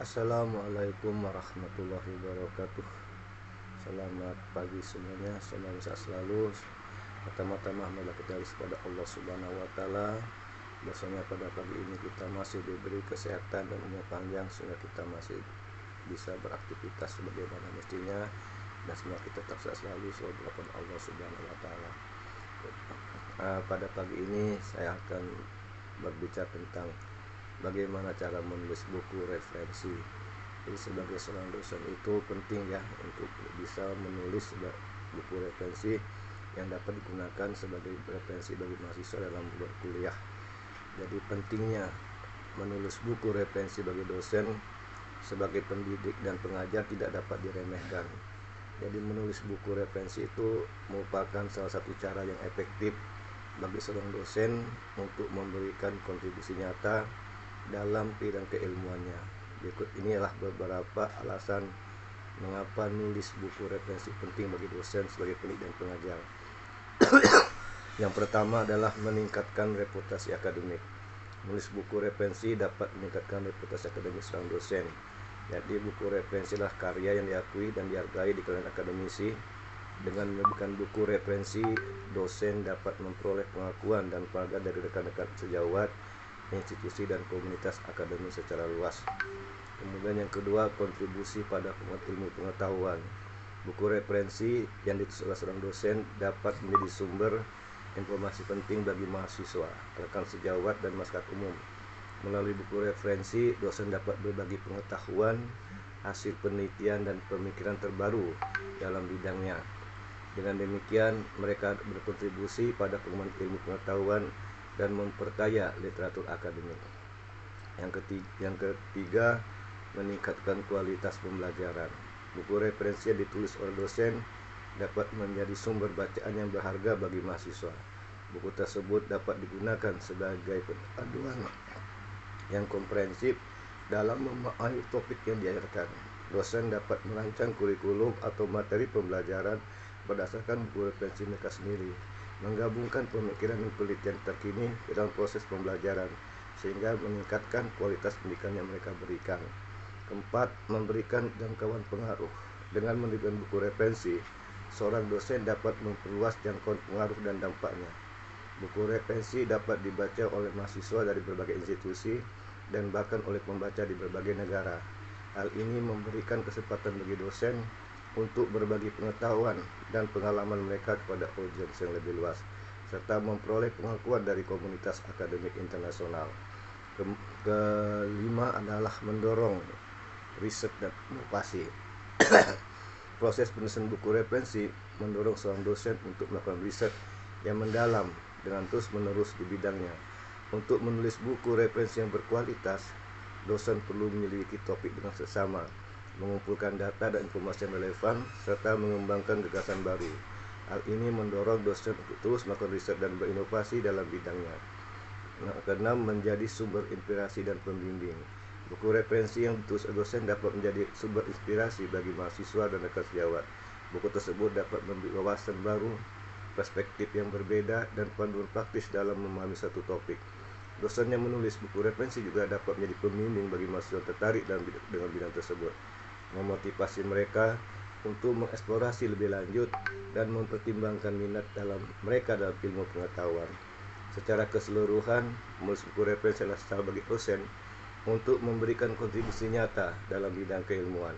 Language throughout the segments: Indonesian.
Assalamualaikum warahmatullahi wabarakatuh. Selamat pagi semuanya, selamat sehat selalu. Pertama-tama marilah kita harus pada Allah Subhanahu wa taala. Biasanya pada pagi ini kita masih diberi kesehatan dan umur panjang sehingga kita masih bisa beraktivitas sebagaimana mestinya, dan semoga kita tetap sehat selalu selalu kepada Allah Subhanahu wa taala. Pada pagi ini saya akan berbicara tentang bagaimana cara menulis buku referensi. Jadi sebagai seorang dosen itu penting ya untuk bisa menulis buku referensi yang dapat digunakan sebagai referensi bagi mahasiswa dalam berkuliah. Jadi pentingnya menulis buku referensi bagi dosen sebagai pendidik dan pengajar tidak dapat diremehkan. Jadi menulis buku referensi itu merupakan salah satu cara yang efektif bagi seorang dosen untuk memberikan kontribusi nyata dalam bidang keilmuannya. Berikut inilah beberapa alasan mengapa nulis buku referensi penting bagi dosen sebagai pendidik dan pengajar. Yang pertama adalah meningkatkan reputasi akademik. Menulis buku referensi dapat meningkatkan reputasi akademik seorang dosen. Jadi buku referensi adalah karya yang diakui dan dihargai di kalangan akademisi. Dengan menerbitkan buku referensi, dosen dapat memperoleh pengakuan dan penghargaan dari rekan-rekan sejawat, institusi dan komunitas akademik secara luas. Kemudian yang kedua, kontribusi pada ilmu pengetahuan. Buku referensi yang ditulis oleh seorang dosen dapat menjadi sumber informasi penting bagi mahasiswa, rekan sejawat dan masyarakat umum. Melalui buku referensi, dosen dapat berbagi pengetahuan, hasil penelitian dan pemikiran terbaru dalam bidangnya. Dengan demikian, mereka berkontribusi pada pengembangan ilmu pengetahuan dan memperkaya literatur akademik. Yang ketiga, meningkatkan kualitas pembelajaran. Buku referensi yang ditulis oleh dosen dapat menjadi sumber bacaan yang berharga bagi mahasiswa. Buku tersebut dapat digunakan sebagai panduan yang komprehensif dalam memahami topik yang diajarkan. Dosen dapat merancang kurikulum atau materi pembelajaran berdasarkan buku referensi mereka sendiri, menggabungkan pemikiran dan penelitian terkini dalam proses pembelajaran sehingga meningkatkan kualitas pendidikan yang mereka berikan. Keempat, memberikan jangkauan pengaruh. Dengan menerbitkan buku referensi, seorang dosen dapat memperluas jangkauan pengaruh dan dampaknya. Buku referensi dapat dibaca oleh mahasiswa dari berbagai institusi dan bahkan oleh pembaca di berbagai negara. Hal ini memberikan kesempatan bagi dosen untuk berbagi pengetahuan dan pengalaman mereka kepada audiens yang lebih luas, serta memperoleh pengakuan dari komunitas akademik internasional. Kelima adalah mendorong riset dan inovasi. Proses penulisan buku referensi mendorong seorang dosen untuk melakukan riset yang mendalam dengan terus-menerus di bidangnya. Untuk menulis buku referensi yang berkualitas, dosen perlu menyelidiki topik dengan seksama, mengumpulkan data dan informasi yang relevan, serta mengembangkan gagasan baru. Hal ini mendorong dosen untuk terus melakukan riset dan berinovasi dalam bidangnya. Keenam, menjadi sumber inspirasi dan pembimbing. Buku referensi yang ditulis oleh dosen dapat menjadi sumber inspirasi bagi mahasiswa dan rekan sejawat. Buku tersebut dapat memberi wawasan baru, perspektif yang berbeda, dan panduan praktis dalam memahami satu topik. Dosen yang menulis buku referensi juga dapat menjadi pembimbing bagi mahasiswa tertarik dengan bidang tersebut, memotivasi mereka untuk mengeksplorasi lebih lanjut dan mempertimbangkan minat mereka dalam ilmu pengetahuan. Secara keseluruhan, menulis buku referensi adalah cara bagi dosen untuk memberikan kontribusi nyata dalam bidang keilmuan,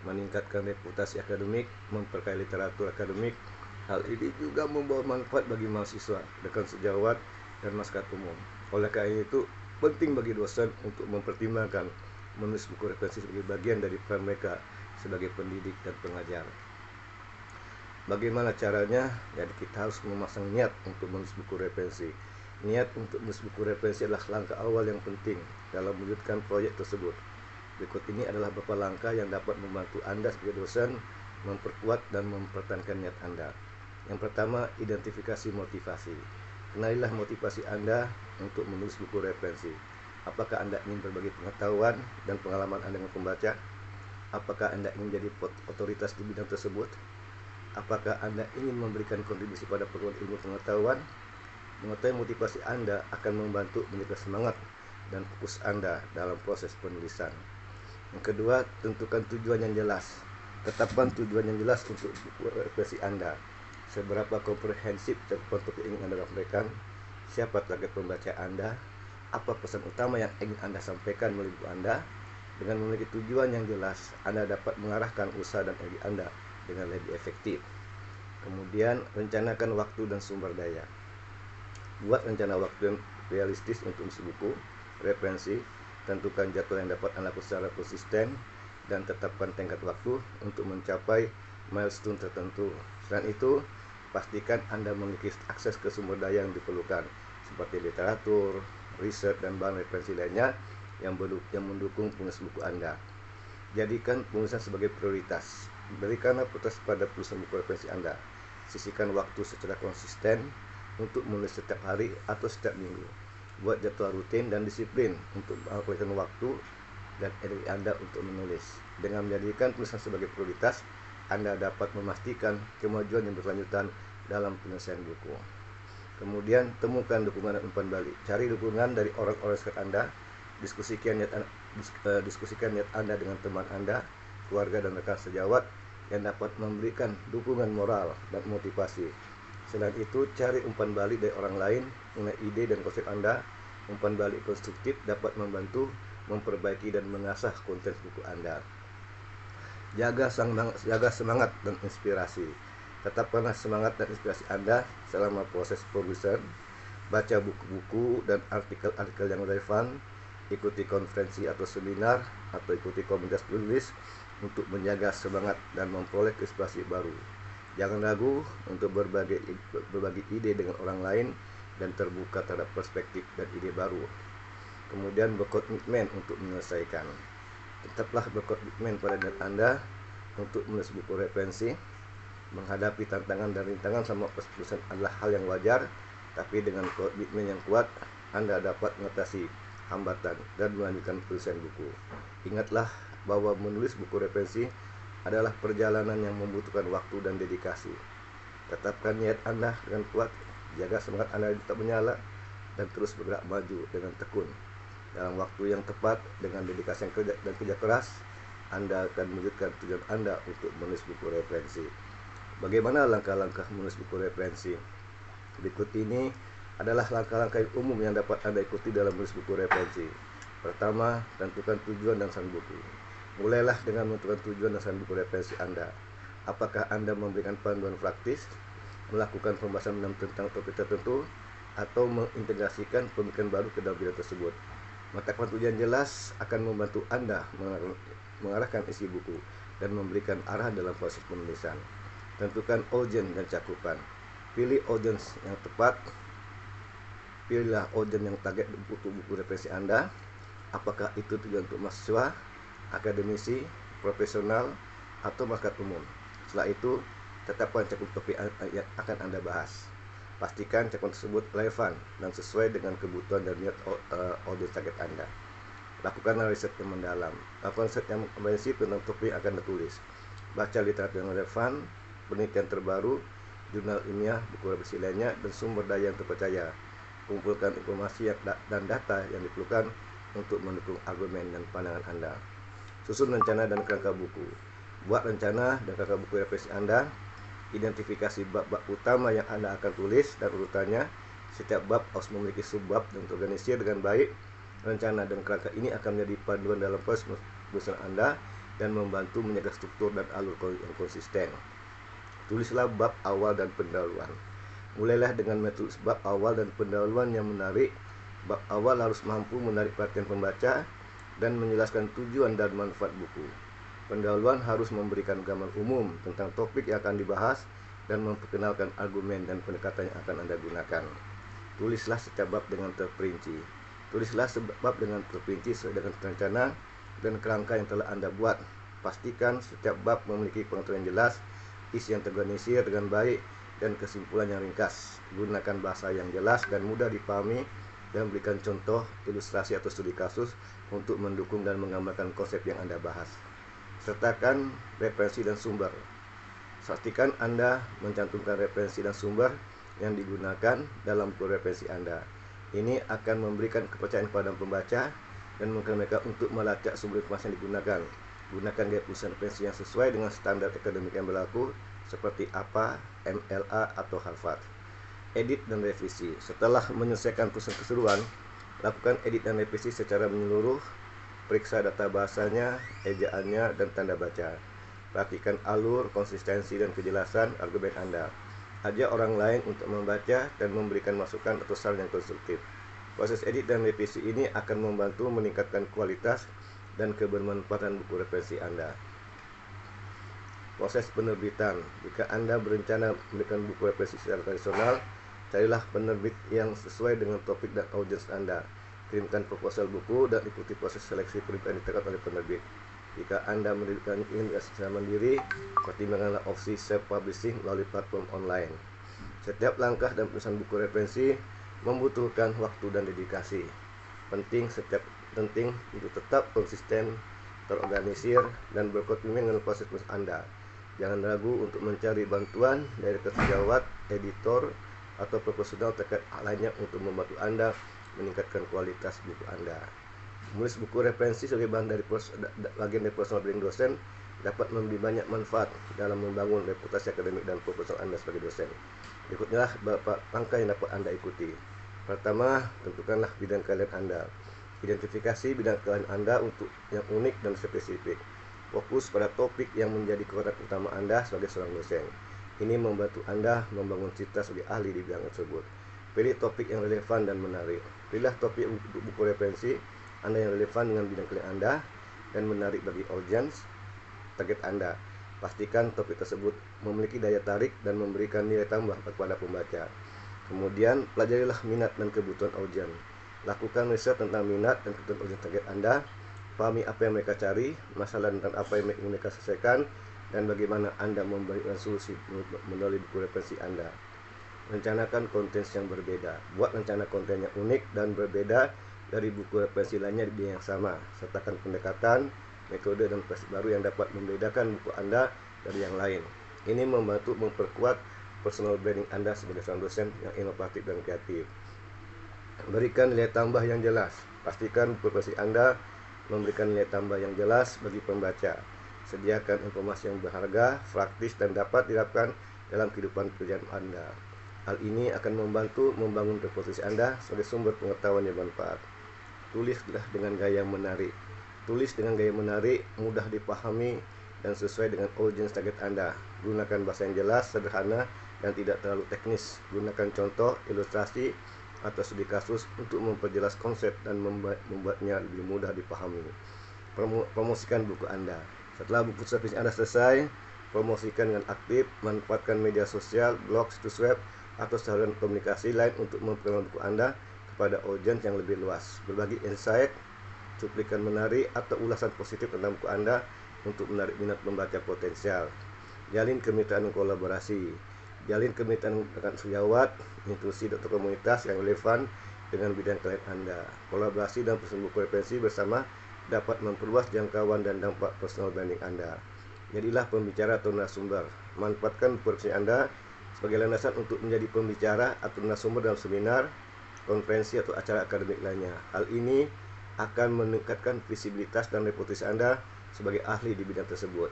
meningkatkan reputasi akademik, memperkaya literatur akademik. Hal ini juga membawa manfaat bagi mahasiswa, rekan sejawat, dan masyarakat umum. Oleh karena itu, penting bagi dosen untuk mempertimbangkan menulis buku referensi sebagai bagian dari peran mereka sebagai pendidik dan pengajar. Bagaimana caranya? Jadi kita harus memasang niat untuk menulis buku referensi. Niat untuk menulis buku referensi adalah langkah awal yang penting dalam mewujudkan proyek tersebut. Berikut ini adalah beberapa langkah yang dapat membantu Anda sebagai dosen memperkuat dan mempertahankan niat Anda. Yang pertama, identifikasi motivasi. Kenalilah motivasi Anda untuk menulis buku referensi. Apakah Anda ingin berbagi pengetahuan dan pengalaman Anda dengan pembaca? Apakah Anda ingin menjadi otoritas di bidang tersebut? Apakah Anda ingin memberikan kontribusi pada perkembangan ilmu pengetahuan? Mengetahui motivasi Anda akan membantu menjaga semangat dan fokus Anda dalam proses penulisan. Yang kedua, tentukan tujuan yang jelas. Tetapkan tujuan yang jelas untuk buku referensi Anda. Seberapa komprehensif cakupan topik yang ingin Anda sampaikan, siapa target pembaca Anda, apa pesan utama yang ingin Anda sampaikan melalui buku Anda. Dengan memiliki tujuan yang jelas, Anda dapat mengarahkan usaha dan energi Anda dengan lebih efektif. Kemudian, rencanakan waktu dan sumber daya. Buat rencana waktu yang realistis untuk isi buku referensi. Tentukan jadwal yang dapat Anda lakukan secara konsisten dan tetapkan tenggat waktu untuk mencapai milestone tertentu. Selain itu, pastikan Anda memiliki akses ke sumber daya yang diperlukan seperti literatur, riset, dan bahan referensi lainnya yang mendukung penulis buku Anda. Jadikan penulisan sebagai prioritas. Berikanlah prioritas pada penulisan buku referensi Anda. Sisihkan waktu secara konsisten untuk menulis setiap hari atau setiap minggu. Buat jadwal rutin dan disiplin untuk mengalokasikan waktu dan energi Anda untuk menulis. Dengan menjadikan tulisan sebagai prioritas, Anda dapat memastikan kemajuan yang berkelanjutan dalam penyelesaian buku. Kemudian, temukan dukungan dan umpan balik. Cari dukungan dari orang-orang sekitar Anda. Diskusikan niat Anda dengan teman Anda, keluarga, dan rekan sejawat yang dapat memberikan dukungan moral dan motivasi. Selain itu, cari umpan balik dari orang lain mengenai ide dan konsep Anda. Umpan balik konstruktif dapat membantu memperbaiki dan mengasah konten buku Anda. Jaga semangat dan inspirasi. Tetapkanlah semangat dan inspirasi Anda selama proses penulisan. Baca buku-buku dan artikel-artikel yang relevan. Ikuti konferensi atau seminar atau ikuti komunitas penulis untuk menjaga semangat dan memperoleh inspirasi baru. Jangan ragu untuk berbagi ide dengan orang lain dan terbuka terhadap perspektif dan ide baru. Kemudian berkomitmen untuk menyelesaikan. Tetaplah berkomitmen pada niat Anda untuk menulis buku referensi. Menghadapi tantangan dan rintangan sama penulisan adalah hal yang wajar, tapi dengan komitmen yang kuat, Anda dapat mengatasi hambatan dan melanjutkan penulisan buku. Ingatlah bahwa menulis buku referensi adalah perjalanan yang membutuhkan waktu dan dedikasi. Tetapkan niat Anda dengan kuat, jaga semangat Anda tetap menyala, dan terus bergerak maju dengan tekun. Dalam waktu yang tepat, dengan dedikasi dan kerja keras, Anda akan mewujudkan tujuan Anda untuk menulis buku referensi. Bagaimana langkah-langkah menulis buku referensi? Berikut ini adalah langkah-langkah umum yang dapat Anda ikuti dalam menulis buku referensi. Pertama, tentukan tujuan dan sasaran buku. Mulailah dengan menentukan tujuan dan sasaran buku referensi Anda. Apakah Anda memberikan panduan praktis, melakukan pembahasan tentang topik tertentu, atau mengintegrasikan pemikiran baru ke dalam bidang tersebut? Menetapkan tujuan jelas akan membantu Anda mengarahkan isi buku dan memberikan arah dalam proses penulisan. Tentukan audiens dan cakupan. Pilih audiens yang tepat. Pilihlah audiens yang target untuk buku referensi Anda. Apakah itu tujuan untuk mahasiswa, akademisi, profesional, atau masyarakat umum. Setelah itu, tetapkan cakupan topik yang akan Anda bahas. Pastikan cakupan tersebut relevan dan sesuai dengan kebutuhan dan niat audiens target Anda. Lakukanlah riset yang mendalam. Lakukan riset yang komprehensif tentang topik yang akan ditulis. Baca literatur yang relevan, penelitian terbaru, jurnal ilmiah, buku referensi lainnya, dan sumber daya yang terpercaya. Kumpulkan informasi dan data yang diperlukan untuk mendukung argumen dan pandangan Anda. Susun rencana dan kerangka buku. Buat rencana dan kerangka buku referensi Anda. Identifikasi bab-bab utama yang Anda akan tulis dan urutannya. Setiap bab harus memiliki subbab dan terorganisir dengan baik. Rencana dan kerangka ini akan menjadi panduan dalam proses penulisan Anda dan membantu menjaga struktur dan alur yang konsisten. Tulislah bab awal dan pendahuluan. Mulailah dengan menulis bab awal dan pendahuluan yang menarik. Bab awal harus mampu menarik perhatian pembaca dan menjelaskan tujuan dan manfaat buku. Pendahuluan harus memberikan gambaran umum tentang topik yang akan dibahas dan memperkenalkan argumen dan pendekatan yang akan Anda gunakan. Tulislah setiap bab dengan terperinci. Tulislah bab dengan terperinci sesuai dengan rencana dan kerangka yang telah Anda buat. Pastikan setiap bab memiliki pengaturan yang jelas, isi yang terorganisir dengan baik, dan kesimpulan yang ringkas. Gunakan bahasa yang jelas dan mudah dipahami dan berikan contoh, ilustrasi atau studi kasus untuk mendukung dan menggambarkan konsep yang Anda bahas. Sertakan referensi dan sumber. Pastikan Anda mencantumkan referensi dan sumber yang digunakan dalam buku referensi Anda. Ini akan memberikan kepercayaan kepada pembaca dan memungkinkan mereka untuk melacak sumber informasi yang digunakan. Gunakan gaya penulisan referensi yang sesuai dengan standar akademik yang berlaku seperti APA, MLA, atau Harvard. Edit dan revisi. Setelah menyelesaikan penulisan keseluruhan, lakukan edit dan revisi secara menyeluruh. Periksa data bahasanya, ejaannya, dan tanda baca. Perhatikan alur, konsistensi, dan kejelasan argumen Anda. Ajak orang lain untuk membaca dan memberikan masukan atau saran yang konstruktif. Proses edit dan revisi ini akan membantu meningkatkan kualitas dan kebermanfaatan buku referensi Anda. Proses penerbitan. Jika Anda berencana memberikan buku referensi secara tradisional, carilah penerbit yang sesuai dengan topik dan audiens Anda. Kirimkan proposal buku dan ikuti proses seleksi penerbit yang ditentukan oleh penerbit. Jika Anda ingin secara mandiri, pertimbangkanlah opsi self-publishing melalui platform online. Setiap langkah dalam penulisan buku referensi membutuhkan waktu dan dedikasi. Penting untuk tetap konsisten, terorganisir, dan berkomitmen dengan proses penulis Anda. Jangan ragu untuk mencari bantuan dari sejawat, editor, atau profesional terkait lainnya untuk membantu Anda meningkatkan kualitas buku Anda. Menulis buku referensi sebagai bagian dari personal branding dosen dapat memberi banyak manfaat dalam membangun reputasi akademik dan profesional Anda sebagai dosen. Berikutnya beberapa langkah yang dapat Anda ikuti. Pertama, tentukanlah bidang keahlian Anda. Identifikasi bidang keahlian Anda untuk yang unik dan spesifik. Fokus pada topik yang menjadi kekuatan utama Anda sebagai seorang dosen. Ini membantu Anda membangun citra sebagai ahli di bidang tersebut. Pilih topik yang relevan dan menarik. Pilihlah topik untuk buku referensi Anda yang relevan dengan bidang keahlian Anda dan menarik bagi audiens target Anda. Pastikan topik tersebut memiliki daya tarik dan memberikan nilai tambah kepada pembaca. Kemudian, pelajarilah minat dan kebutuhan audiens. Lakukan riset tentang minat dan kebutuhan audiens target Anda. Pahami apa yang mereka cari, masalah tentang apa yang ingin mereka selesaikan, dan bagaimana Anda memberikan solusi melalui buku referensi Anda. Rencanakan konten yang berbeda. Buat rencana konten yang unik dan berbeda dari buku referensi lainnya di bidang yang sama. Sertakan pendekatan, metode, dan prinsip baru yang dapat membedakan buku Anda dari yang lain. Ini membantu memperkuat personal branding Anda sebagai seorang dosen yang inovatif dan kreatif. Berikan nilai tambah yang jelas. Pastikan buku referensi Anda memberikan nilai tambah yang jelas bagi pembaca. Sediakan informasi yang berharga, praktis, dan dapat diterapkan dalam kehidupan pekerjaan Anda. Hal ini akan membantu membangun reputasi Anda sebagai sumber pengetahuan yang bermanfaat. Tulislah dengan gaya yang menarik. Tulis dengan gaya menarik, mudah dipahami, dan sesuai dengan audiens target Anda. Gunakan bahasa yang jelas, sederhana, dan tidak terlalu teknis. Gunakan contoh, ilustrasi, atau studi kasus untuk memperjelas konsep dan membuatnya lebih mudah dipahami. Promosikan buku Anda. Setelah buku referensi Anda selesai, promosikan dengan aktif, manfaatkan media sosial, blog, situs web, atau saluran komunikasi lain untuk memperkenalkan buku Anda kepada audiens yang lebih luas. Berbagi insight, cuplikan menarik, atau ulasan positif tentang buku Anda untuk menarik minat pembaca potensial. Jalin kemitraan dan kolaborasi. Jalin kemitraan dengan sejawat, institusi, atau komunitas yang relevan dengan bidang keahlian Anda. Kolaborasi dan pesan buku referensi bersama dapat memperluas jangkauan dan dampak personal branding Anda. Jadilah pembicara atau narasumber. Manfaatkan buku referensi Anda sebagai landasan untuk menjadi pembicara atau narasumber dalam seminar, konferensi, atau acara akademik lainnya. Hal ini akan meningkatkan visibilitas dan reputasi Anda sebagai ahli di bidang tersebut.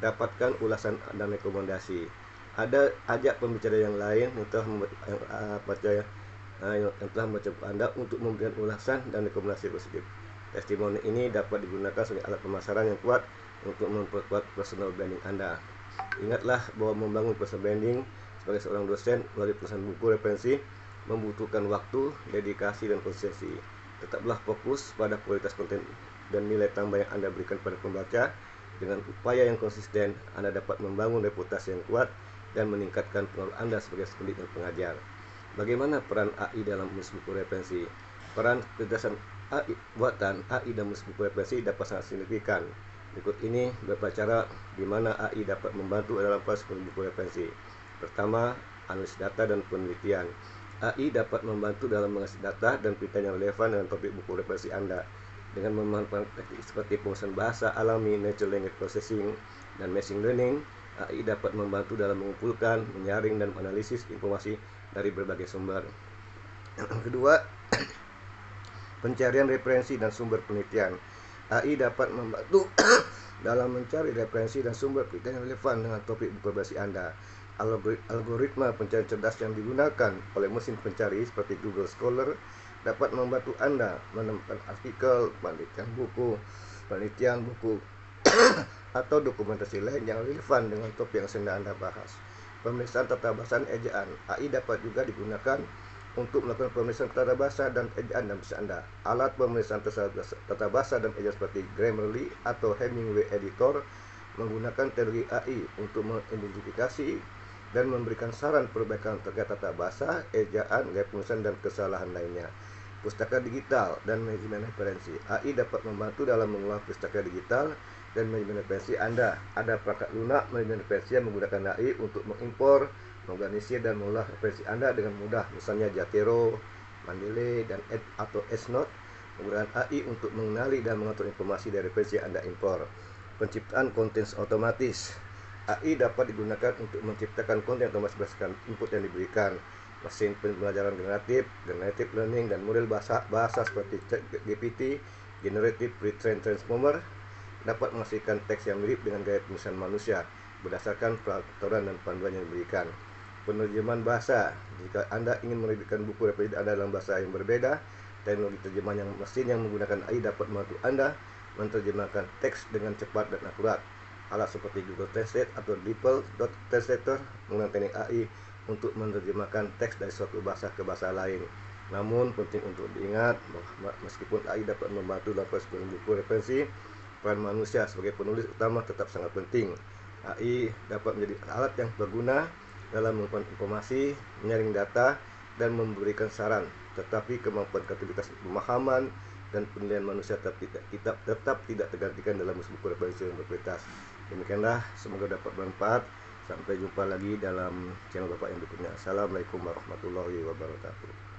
Dapatkan ulasan dan rekomendasi. Ajak pembicara yang lain yang telah membaca buku Anda untuk memberikan ulasan dan rekomendasi positif. Testimoni ini dapat digunakan sebagai alat pemasaran yang kuat untuk memperkuat personal branding Anda. Ingatlah bahwa membangun personal branding sebagai seorang dosen melalui penulisan buku referensi membutuhkan waktu, dedikasi, dan konsistensi. Tetaplah fokus pada kualitas konten dan nilai tambah yang Anda berikan pada pembaca. Dengan upaya yang konsisten, Anda dapat membangun reputasi yang kuat dan meningkatkan pengaruh Anda sebagai pendidik dan pengajar. Bagaimana peran AI dalam menulis buku referensi? Peran kecerdasan AI buatan AI dalam menulis buku referensi dapat sangat signifikan. Berikut ini beberapa cara di mana AI dapat membantu dalam proses menulis buku referensi. Pertama, analisis data dan penelitian. AI dapat membantu dalam menganalisis data dan penelitian yang relevan dengan topik buku referensi Anda. Dengan memanfaatkan teknik seperti pengetahuan bahasa alami, natural language processing, dan machine learning, AI dapat membantu dalam mengumpulkan, menyaring, dan menganalisis informasi dari berbagai sumber. Yang kedua, Pencarian referensi dan sumber penelitian. AI dapat membantu dalam mencari referensi dan sumber penelitian yang relevan dengan topik buku referensi Anda. Algoritma pencarian cerdas yang digunakan oleh mesin pencari seperti Google Scholar dapat membantu Anda menemukan artikel, penelitian buku atau dokumentasi lain yang relevan dengan topik yang sedang Anda bahas. Pemeriksaan tata bahasa dan ejaan. AI dapat juga digunakan untuk melakukan pemeriksaan tata bahasa dan ejaan dalam bahasa Anda. Alat pemeriksaan tata bahasa dan ejaan seperti Grammarly atau Hemingway Editor menggunakan teknologi AI untuk mengidentifikasi dan memberikan saran perbaikan terkait tata bahasa, ejaan, gaya penulisan, dan kesalahan lainnya. Pustaka digital dan manajemen referensi. AI dapat membantu dalam mengolah pustaka digital dan manajemen referensi Anda. Ada perangkat lunak manajemen referensi yang menggunakan AI untuk mengimpor, mengorganisir dan mengolah referensi Anda dengan mudah, misalnya Zotero, Mendeley, dan atau EndNote. Menggunakan AI untuk mengenali dan mengatur informasi dari referensi Anda impor. Penciptaan konten otomatis. AI dapat digunakan untuk menciptakan konten otomatis berdasarkan input yang diberikan. Mesin pembelajaran generative learning, dan model bahasa seperti ChatGPT, Generative Pre-trained Transformer dapat menghasilkan teks yang mirip dengan gaya penulisan manusia berdasarkan peraturan dan panduan yang diberikan. Penerjemahan bahasa. Jika Anda ingin menerbitkan buku referensi Anda dalam bahasa yang berbeda, teknologi terjemahan mesin yang menggunakan AI dapat membantu Anda menerjemahkan teks dengan cepat dan akurat. Alat seperti Google Translate atau DeepL Translator menggunakan teknik AI untuk menerjemahkan teks dari suatu bahasa ke bahasa lain. Namun penting untuk diingat bahwa meskipun AI dapat membantu dalam proses buku referensi, peran manusia sebagai penulis utama tetap sangat penting. AI dapat menjadi alat yang berguna dalam mengumpulkan informasi, menyaring data, dan memberikan saran, tetapi kemampuan kreativitas, pemahaman, dan penilaian manusia tetap tidak tergantikan dalam buku referensi yang berkualitas. Demikianlah, semoga dapat bermanfaat. Sampai jumpa lagi dalam channel Bapak yang berikutnya. Assalamualaikum warahmatullahi wabarakatuh.